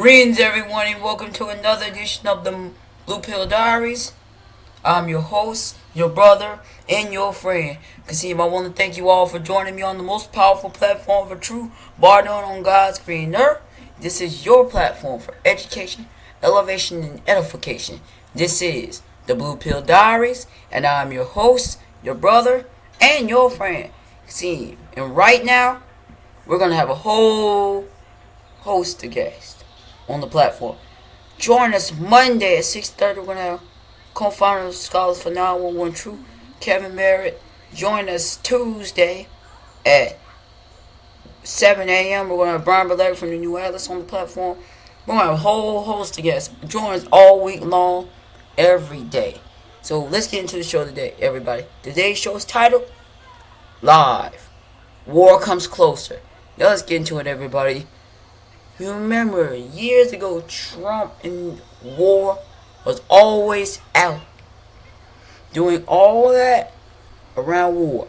Greetings, everyone, and welcome to another edition of the Blue Pill Diaries. I'm your host, your brother, and your friend, Kasim. I want to thank you all for joining me on the most powerful platform for truth, bar none on God's green earth. This is your platform for education, elevation, and edification. This is the Blue Pill Diaries, and I'm your host, your brother, and your friend, Kasim. And right now, we're going to have a whole host of guests on the platform. Join us Monday at 6:30. We're going to have co-founder of Scholars for 911 True, Kevin Merritt. Join us Tuesday at 7 a.m. We're going to have Brian Beleg from the New Atlas on the platform. We're going to have a whole host of guests. Join us all week long, every day. So let's get into the show today, everybody. Today's show is titled Live. War Comes Closer. Now let's get into it, everybody. You remember years ago, Trump in war was always out doing all that around war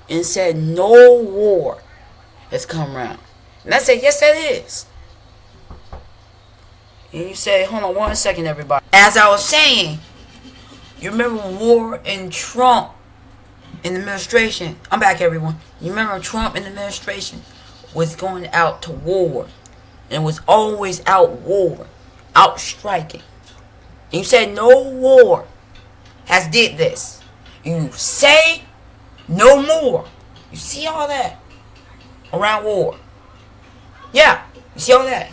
and said no war has come around. And I said, yes, that is. And you say, hold on 1 second, everybody. As I was saying, you remember war and Trump in the administration. I'm back, everyone. You remember Trump in the administration was going out to war. And was always out war, out striking. And you said no war has did this. You say no more. You see all that around war. Yeah, you see all that.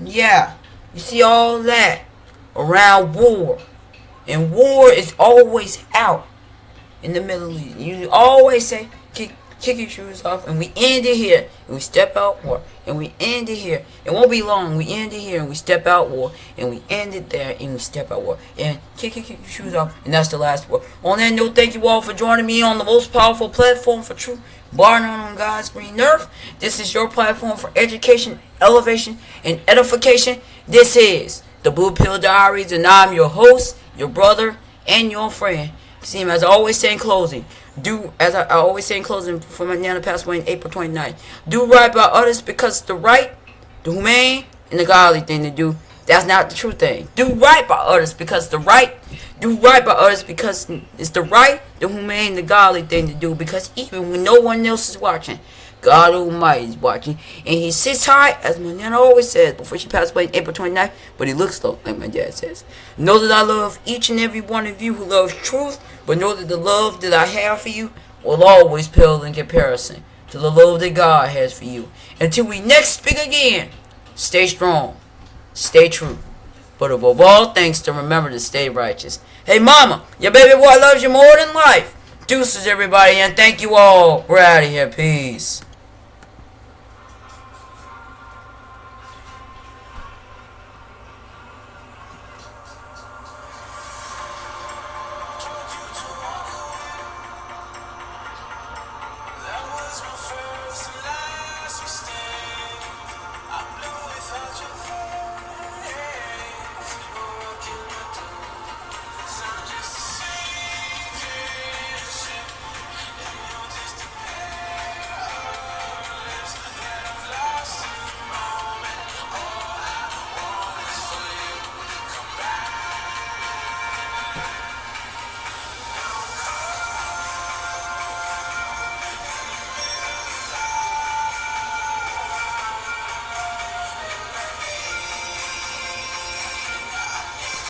Yeah, you see all that around war. And war is always out in the Middle East. You always say, kick your shoes off, and we end it here, and we step out war, and we end it here. It won't be long. We end it here, and we step out war, and we end it there, and we step out war, and kick your shoes off, and that's the last war. On that note, thank you all for joining me on the most powerful platform for truth, bar none on God's green earth. This is your platform for education, elevation, and edification. This is the Blue Pill Diaries, and I'm your host, your brother, and your friend. See, as I always say in closing, as I always say in closing for my Nana passed away on April 29th, do right by others because it's the right, the humane, and the godly thing to do. That's not the true thing. Do right by others because the right, do right by others because it's the right, the humane, the godly thing to do. Because even when no one else is watching, God Almighty is watching. And He sits high, as my Nana always says before she passed away on April 29th, but He looks low, like my dad says. Know that I love each and every one of you who loves truth, but know that the love that I have for you will always pale in comparison to the love that God has for you. Until we next speak again, stay strong, stay true, but above all things to remember to stay righteous. Hey mama, your baby boy loves you more than life. Deuces everybody, and thank you all. We're out of here. Peace.